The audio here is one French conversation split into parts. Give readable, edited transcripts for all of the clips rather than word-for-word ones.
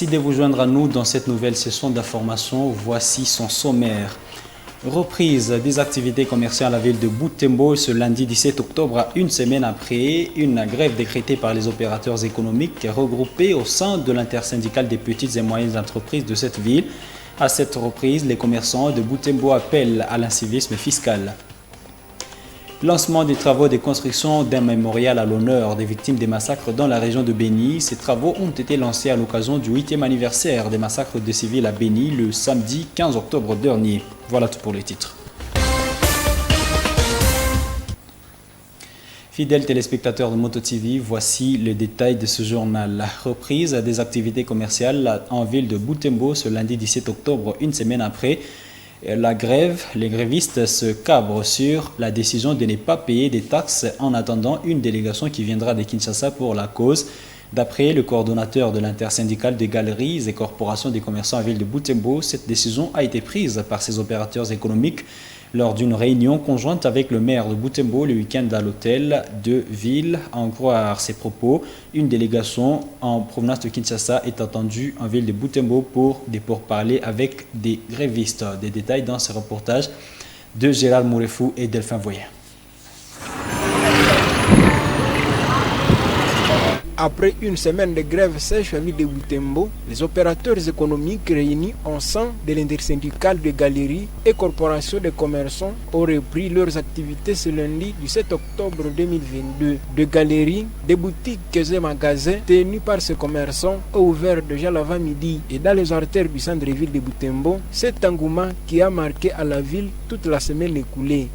Merci de vous joindre à nous dans cette nouvelle session d'information. Voici son sommaire. Reprise des activités commerciales à la ville de Butembo ce lundi 17 octobre, une semaine après une grève décrétée par les opérateurs économiques regroupés au sein de l'intersyndicale des petites et moyennes entreprises de cette ville. À cette reprise, les commerçants de Butembo appellent à l'incivisme fiscal. Lancement des travaux de construction d'un mémorial à l'honneur des victimes des massacres dans la région de Béni. Ces travaux ont été lancés à l'occasion du 8e anniversaire des massacres de civils à Béni le samedi 15 octobre dernier. Voilà tout pour les titres. Fidèles téléspectateurs de Moto TV, voici le détail de ce journal. La reprise des activités commerciales en ville de Butembo ce lundi 17 octobre, une semaine après la grève, les grévistes se cabrent sur la décision de ne pas payer des taxes en attendant une délégation qui viendra de Kinshasa pour la cause. D'après le coordonnateur de l'intersyndicale des galeries et corporations des commerçants à ville de Butembo, cette décision a été prise par ces opérateurs économiques lors d'une réunion conjointe avec le maire de Butembo le week-end à l'hôtel de ville. À en croire ses propos, une délégation en provenance de Kinshasa est attendue en ville de Butembo pour pourparlers avec des grévistes. Des détails dans ce reportage de Gérald Mourefou et Delphin Voyen. Après une semaine de grève sèche à ville de Butembo, les opérateurs économiques réunis en sein de l'intersyndicale de galeries et corporations de commerçants ont repris leurs activités ce lundi du 7 octobre 2022. De galeries, des boutiques et magasins tenus par ces commerçants ont ouvert déjà l'avant-midi et dans les artères du centre-ville de Butembo, cet engouement qui a marqué à la ville toute la semaine écoulée.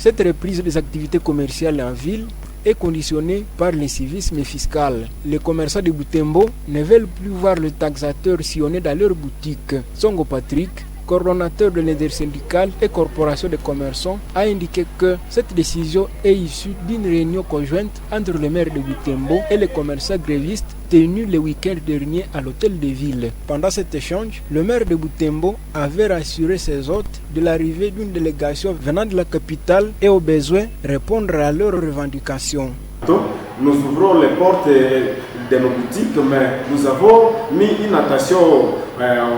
Cette reprise des activités commerciales en ville est conditionnée par l'incivisme fiscal. Les commerçants de Butembo ne veulent plus voir le taxateur sillonner dans leur boutique. Songo Patrick, coordonnateur de l'intersyndicale et corporation de commerçants, a indiqué que cette décision est issue d'une réunion conjointe entre le maire de Butembo et les commerçants grévistes tenu le week-end dernier à l'hôtel de ville. Pendant cet échange, le maire de Butembo avait rassuré ses hôtes de l'arrivée d'une délégation venant de la capitale et au besoin répondre à leurs revendications. Nous ouvrons les portes de nos boutiques, mais nous avons mis une attention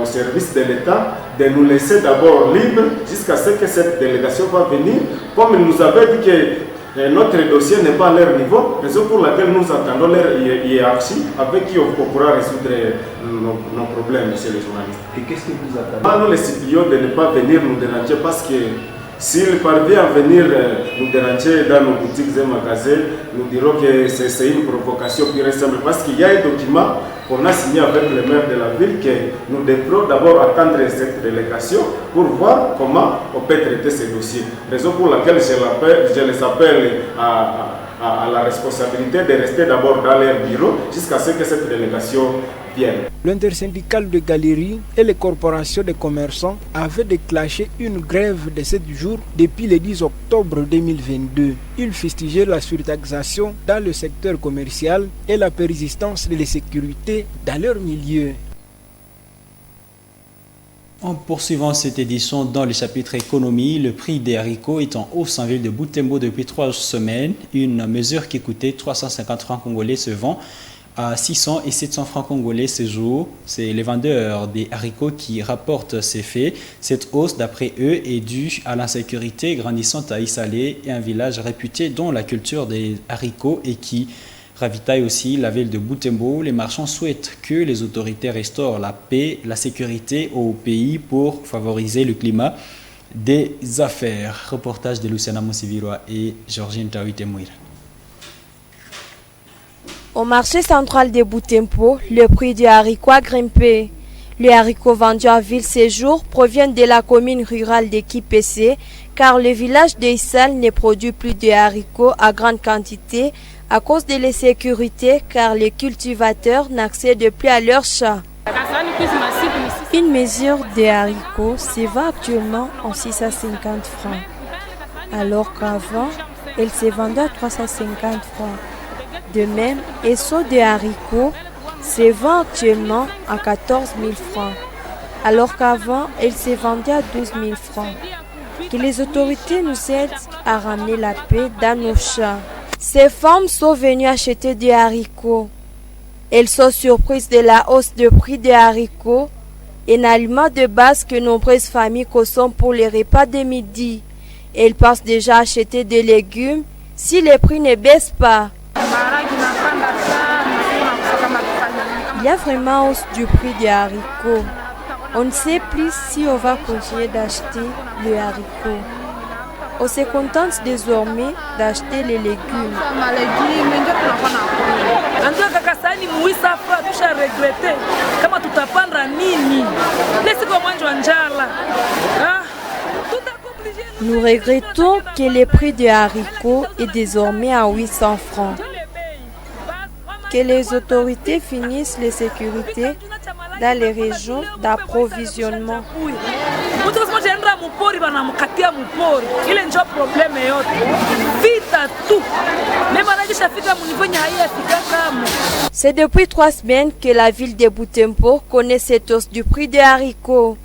au service de l'État de nous laisser d'abord libres jusqu'à ce que cette délégation va venir. Comme il nous avait dit que notre dossier n'est pas à leur niveau, raison pour laquelle nous attendons leur hiérarchie avec qui on pourra résoudre nos problèmes, monsieur les journalistes. Et qu'est-ce que vous attendez? Nous les supplions de ne pas venir nous déranger parce que s'il parvient à venir nous déranger dans nos boutiques et magasins, nous dirons que c'est une provocation pure et simple parce qu'il y a un document qu'on a signé avec le maire de la ville que nous devrons d'abord attendre cette délégation pour voir comment on peut traiter ces dossiers. Raison pour laquelle je les appelle à la responsabilité de rester d'abord dans leur bureau jusqu'à ce que cette délégation vienne. L'intersyndicale de galeries et les corporations de commerçants avaient déclenché une grève de 7 jours depuis le 10 octobre 2022. Ils fustigeaient la surtaxation dans le secteur commercial et la persistance de l'insécurité dans leur milieu. En poursuivant cette édition dans le chapitre économie, le prix des haricots est en hausse en ville de Butembo depuis 3 semaines. Une mesure qui coûtait 350 francs congolais se vend à 600 et 700 francs congolais ce jour. C'est les vendeurs des haricots qui rapportent ces faits. Cette hausse, d'après eux, est due à l'insécurité grandissante à Issalé, un village réputé dont la culture des haricots et qui ravitaille aussi la ville de Butembo. Les marchands souhaitent que les autorités restaurent la paix, la sécurité au pays pour favoriser le climat des affaires. Reportage de Luciana Moussiviroa et Georgine Tawite-Mouira. Au marché central de Butembo, le prix du haricot a grimpé. Les haricots vendus en ville ces jours proviennent de la commune rurale de Kipese, car le village de Issal ne produit plus de haricots à grande quantité à cause de l'insécurité, car les cultivateurs n'accèdent plus à leurs champs. Une mesure de haricots se vend actuellement en 650 francs, alors qu'avant, elle se vendait à 350 francs. De même, un seau de haricots se vend actuellement à 14 000 francs, alors qu'avant, elle se vendait à 12 000 francs. Que les autorités nous aident à ramener la paix dans nos champs. Ces femmes sont venues acheter des haricots. Elles sont surprises de la hausse de prix des haricots, un aliment de base que nombreuses familles consomment pour les repas de midi. Elles pensent déjà acheter des légumes si les prix ne baissent pas. Il y a vraiment hausse du prix des haricots. On ne sait plus si on va continuer d'acheter le haricot. On se contente désormais d'acheter les légumes. Nous regrettons que le prix des haricots est désormais à 800 francs. Que les autorités finissent les sécurités dans les régions d'approvisionnement. C'est depuis 3 semaines que la ville de Butembo connaît cette hausse du prix des haricots.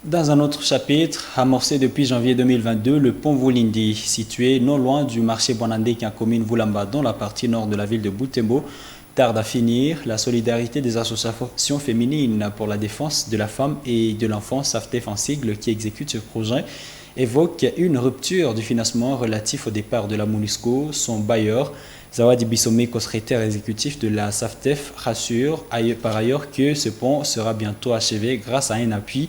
Dans un autre chapitre, amorcé depuis janvier 2022, le pont Vulindi, situé non loin du marché Bonandé qui est en commune Vulamba, dans la partie nord de la ville de Butembo, tarde à finir. La solidarité des associations féminines pour la défense de la femme et de l'enfant, SAFTEF en sigle, qui exécute ce projet, évoque une rupture du financement relatif au départ de la MONUSCO. Son bailleur, Zawadi Bissomé, co-secrétaire exécutif de la SAFTEF, rassure par ailleurs que ce pont sera bientôt achevé grâce à un appui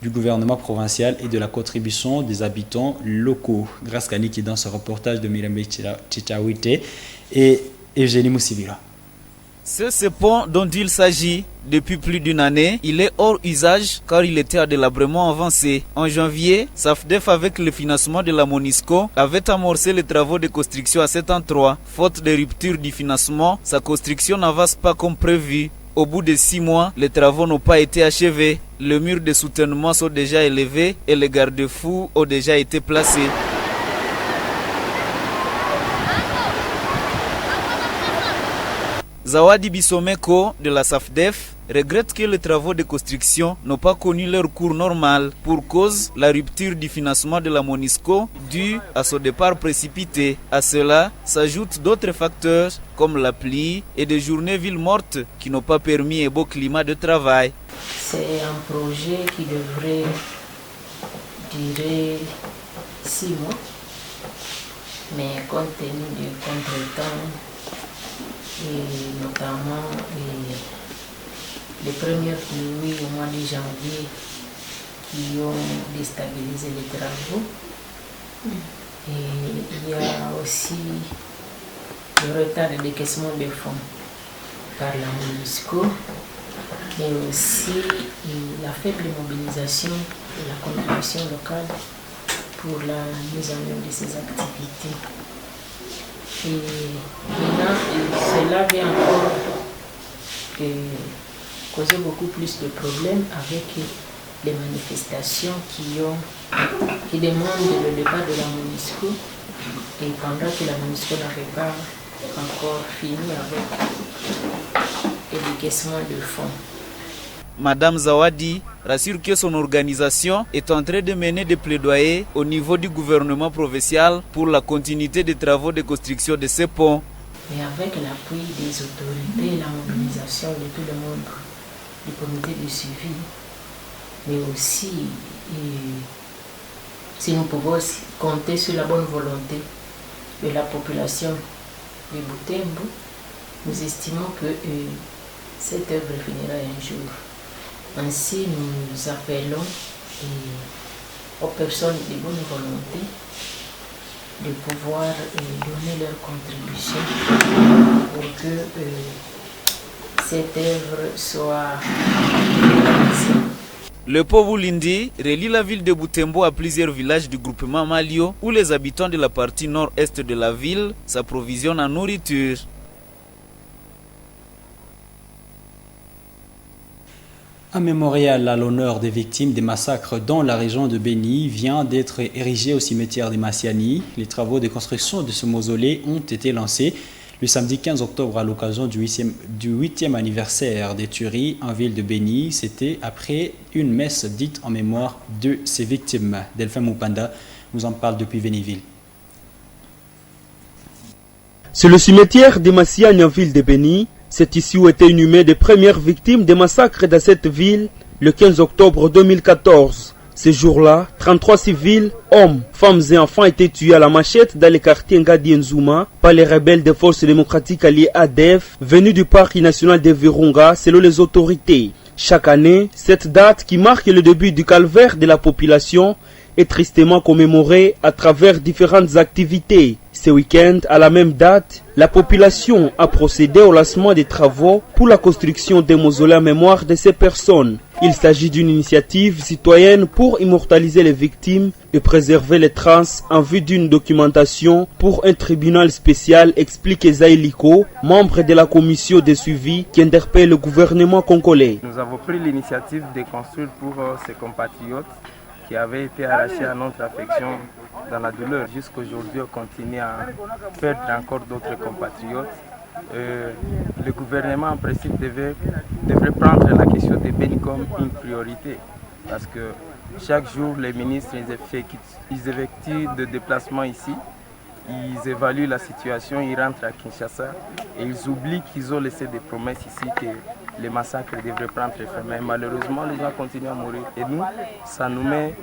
du gouvernement provincial et de la contribution des habitants locaux. Grâce à Niki dans ce reportage de Mirembe Chichawite et Eugénie Moussivira. C'est ce pont dont il s'agit depuis plus d'une année. Il est hors usage car il était à délabrement avancé. En janvier, SAFDEF avec le financement de la MONUSCO avait amorcé les travaux de construction à cet endroit. Faute de rupture du financement, sa construction n'avance pas comme prévu. Au bout de 6 mois, les travaux n'ont pas été achevés. Les murs de soutènement sont déjà élevés et les garde-fous ont déjà été placés. Zawadi Bissomeko de la SAFDEF regrette que les travaux de construction n'ont pas connu leur cours normal pour cause la rupture du financement de la MONUSCO due à son départ précipité. À cela s'ajoutent d'autres facteurs comme la pluie et des journées villes mortes qui n'ont pas permis un beau climat de travail. C'est un projet qui devrait durer 6 mois, mais compte tenu du contretemps et notamment les premières pluies au mois de janvier qui ont déstabilisé les travaux. Et il y a aussi le retard de décaissement des fonds par la MONUSCO, mais aussi la faible mobilisation de la contribution locale pour la mise en œuvre de ces activités. Et maintenant, cela vient encore causer beaucoup plus de problèmes avec les manifestations qui demandent le départ de la MONUSCO, et pendant que la MONUSCO n'avait pas encore fini avec le décaissement de fonds. Madame Zawadi rassure que son organisation est en train de mener des plaidoyers au niveau du gouvernement provincial pour la continuité des travaux de construction de ces ponts. Et avec l'appui des autorités et la mobilisation de tout le monde, du comité de suivi, mais aussi si nous pouvons compter sur la bonne volonté de la population de Butembo, nous estimons que cette œuvre finira un jour. Ainsi, nous appelons aux personnes de bonne volonté de pouvoir donner leur contribution pour que cette œuvre soit réalisée. Le pont Vulindi relie la ville de Butembo à plusieurs villages du groupement Malio où les habitants de la partie nord-est de la ville s'approvisionnent en nourriture. Un mémorial à l'honneur des victimes des massacres dans la région de Beni vient d'être érigé au cimetière des Massiani. Les travaux de construction de ce mausolée ont été lancés. le samedi 15 octobre à l'occasion du 8e anniversaire des tueries en ville de Beni. C'était après une messe dite en mémoire de ces victimes. Delphin Moupanda nous en parle depuis Vénéville. C'est le cimetière de Massiagne en ville de Beni. C'est ici où étaient inhumées les premières victimes des massacres dans cette ville le 15 octobre 2014. Ce jour-là, 33 civils, hommes, femmes et enfants étaient tués à la machette dans les quartiers Ngadi Nzuma par les rebelles des forces démocratiques alliées ADF venus du parc national de Virunga selon les autorités. Chaque année, cette date qui marque le début du calvaire de la population est tristement commémorée à travers différentes activités. Ce week-end, à la même date, la population a procédé au lancement des travaux pour la construction des mausolées en mémoire de ces personnes. Il s'agit d'une initiative citoyenne pour immortaliser les victimes et préserver les traces en vue d'une documentation pour un tribunal spécial, explique Esaïe Liko, membre de la commission de suivi qui interpelle le gouvernement congolais. Nous avons pris l'initiative de construire pour ces compatriotes qui avaient été arrachés à notre affection dans la douleur. Jusqu'aujourd'hui, on continue à perdre encore d'autres compatriotes. Le gouvernement, en principe, devrait prendre la question des Beni comme une priorité. Parce que chaque jour, les ministres ils effectuent des déplacements ici. Ils évaluent la situation, ils rentrent à Kinshasa et ils oublient qu'ils ont laissé des promesses ici que les massacres devraient prendre fin. Mais malheureusement, les gens continuent à mourir. Et nous, ça nous met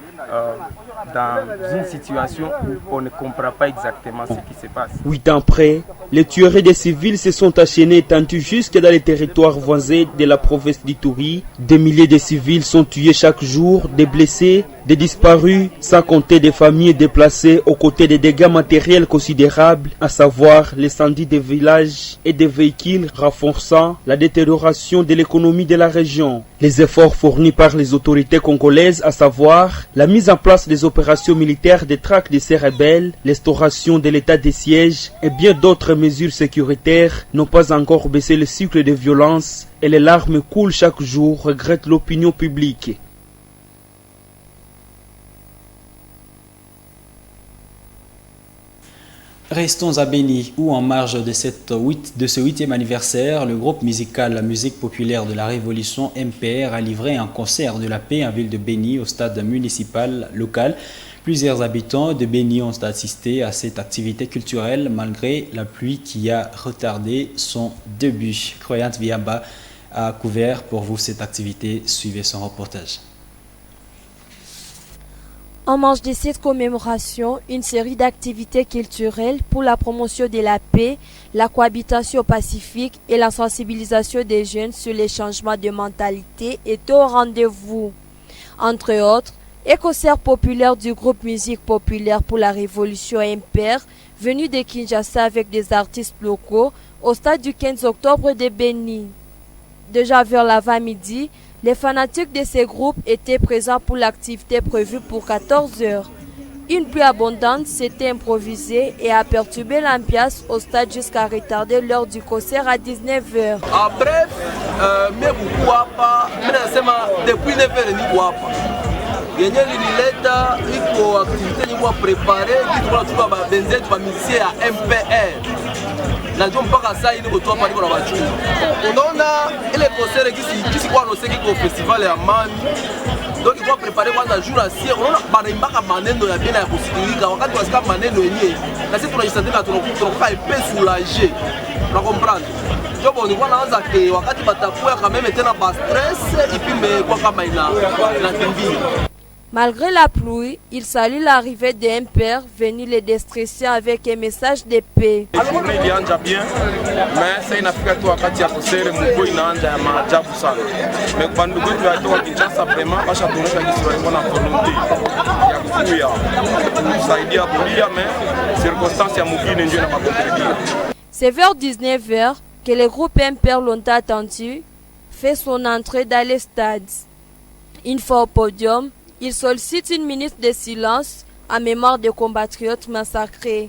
dans une situation où on ne comprend pas exactement ce qui se passe. 8 ans après, les tueries des civils se sont enchaînées et étendues jusque dans les territoires voisins de la province d'Ituri. Des milliers de civils sont tués chaque jour, des blessés, des disparus, sans compter des familles déplacées aux côtés des dégâts matériels considérables, à savoir l'incendie des villages et des véhicules, renforçant la détérioration de l'économie de la région. Les efforts fournis par les autorités congolaises, à savoir la mise en place des opérations militaires de traque de ces rebelles, l'instauration de l'état de siège et bien d'autres mesures sécuritaires, n'ont pas encore baissé le cycle de violence et les larmes coulent chaque jour, regrette l'opinion publique. Restons à Beni, où en marge de ce 8e anniversaire, le groupe musical La Musique Populaire de la Révolution MPR a livré un concert de la paix en ville de Beni au stade municipal local. Plusieurs habitants de Beni ont assisté à cette activité culturelle malgré la pluie qui a retardé son début. Croyante Viamba a couvert pour vous cette activité. Suivez son reportage. En marge de cette commémoration, une série d'activités culturelles pour la promotion de la paix, la cohabitation pacifique et la sensibilisation des jeunes sur les changements de mentalité est au rendez-vous. Entre autres, un concert populaire du groupe Musique Populaire pour la Révolution MPR, venu de Kinshasa avec des artistes locaux, au stade du 15 octobre de Beni. Déjà vers l'avant-midi, les fanatiques de ces groupes étaient présents pour l'activité prévue pour 14 heures. Une pluie abondante s'était improvisée et a perturbé l'ambiance au stade jusqu'à retarder l'heure du concert à 19 heures. Après, depuis 9 heures, yenye linileta iko activité nyingwa préparé kitwa tuba benzetu ba musicien ya MPR na ndio mpaka sasa ili kutoa pale kwa watu unaona ile concert kisi kwa no seki kwa festival ya Amani donc il faut préparer kwanza jour à sie unaona banaimba maneno ya bila ya kusikilika wakati wasika maneno yenyewe na sisi tunajisentia tunakuwa epais soulagé na comprendre ndio bon nilikuwa naanza ke wakati batakuwa kama même tena ba stress ipime kwa kama ina kimbia. Malgré la pluie, il salue l'arrivée des MPR venus les déstresser avec un message de paix. La journée ilianja bien, mais ça inafika tu wakati ya kusere mvua inaanza ya maajabu sana. Mais kwa ndugu wetu wa Kinshasa vraiment basha tuonyesha jinsi walikuwa na volonté ya kuya kusaidia kulia, mais circonstances ya mugine ndio inabakontredia. C'est vers 19h que le groupe MPR l'ont attendu fait son entrée dans le stade. Une fois au podium, il sollicite une minute de silence en mémoire des compatriotes massacrés.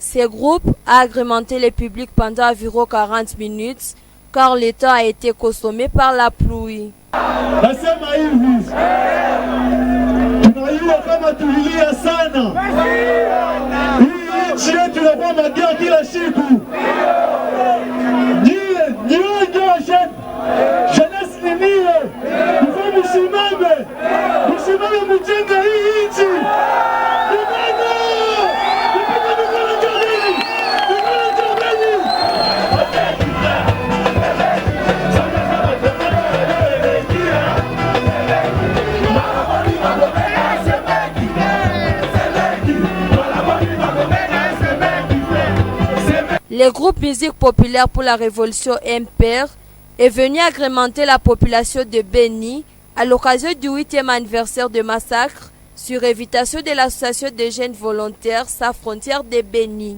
Ce groupe a agrémenté le public pendant environ 40 minutes, car le temps a été consommé par la pluie. Nasema hivi, tunajua kama tulilia sana. Hii nchi yetu inakuwa magia kila siku. Niwe jeunesse ni mie, msimame mjenge hii nchi. Le groupe Musique Populaire pour la Révolution MPR est venu agrémenter la population de Beni à l'occasion du 8e anniversaire de massacre sur invitation de l'association des jeunes volontaires Sans Frontières de Beni.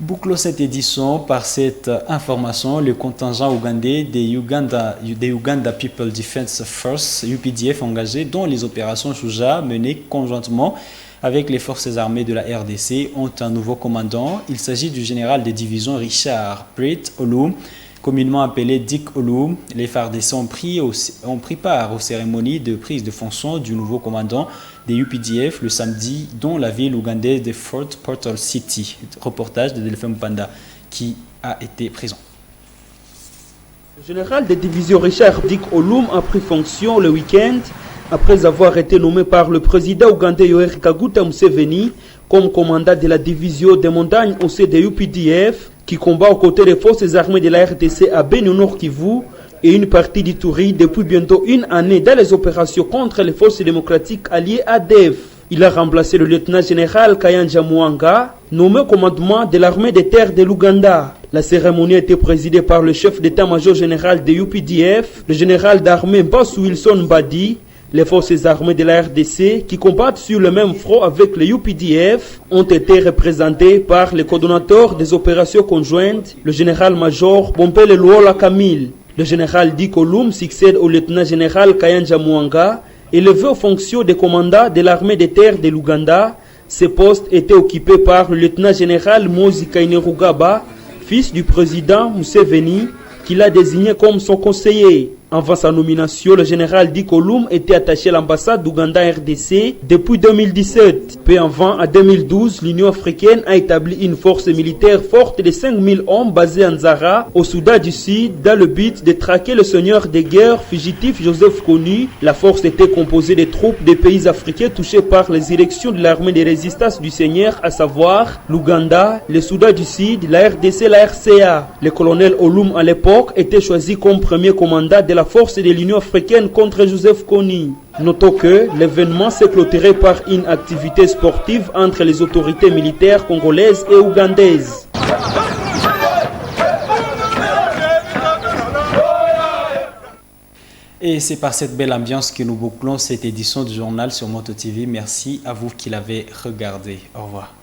Bouclons cette édition par cette information. Le contingent ougandais des Uganda People Defense Force, UPDF, engagé dans les opérations Shuja menées conjointement avec les forces armées de la RDC, ont un nouveau commandant. Il s'agit du général de division Richard Britt Olum, communément appelé Dick Olum. Les FARDC ont pris part aux cérémonies de prise de fonction du nouveau commandant des UPDF le samedi dans la ville ougandaise de Fort Portal City. Reportage de Delphine Panda qui a été présent. Le général de division Richard Dick Olum a pris fonction le week-end après avoir été nommé par le président ougandais Yoweri Kaguta Museveni comme commandant de la division des montagnes au sein des UPDF qui combat aux côtés des forces armées de la RDC à Beni au Nord Kivu et une partie d'Ituri depuis bientôt une année dans les opérations contre les forces démocratiques alliées ADF. Il a remplacé le lieutenant-général Kayanja Mwanga, nommé au commandement de l'armée des terres de l'Ouganda. La cérémonie a été présidée par le chef d'état-major général de UPDF, le général d'armée Bass Wilson Badi. Les forces armées de la RDC qui combattent sur le même front avec les UPDF ont été représentées par le coordonnateur des opérations conjointes, le général-major Bompele Luola Kamil. Le général Dick Olum succède au lieutenant-général Kayanja Mwanga, élevé aux fonctions de commandant de l'armée des terres de l'Ouganda. Ces postes étaient occupés par le lieutenant-général Mozi Kainerugaba, fils du président Museveni, qui l'a désigné comme son conseiller. Avant sa nomination, le général Dick Olum était attaché à l'ambassade d'Ouganda RDC depuis 2017. Peu avant, en 2012, l'Union africaine a établi une force militaire forte de 5000 hommes basée en Zara, au Soudan du Sud, dans le but de traquer le seigneur de guerre fugitif Joseph Kony. La force était composée de troupes des pays africains touchés par les élections de l'armée de résistance du Seigneur, à savoir l'Ouganda, le Soudan du Sud, la RDC et la RCA. Le colonel Olum, à l'époque, était choisi comme premier commandant de la force de l'Union africaine contre Joseph Kony. Notons que l'événement s'est clôturé par une activité sportive entre les autorités militaires congolaises et ougandaises. Et c'est par cette belle ambiance que nous bouclons cette édition du journal sur Moto TV. Merci à vous qui l'avez regardé. Au revoir.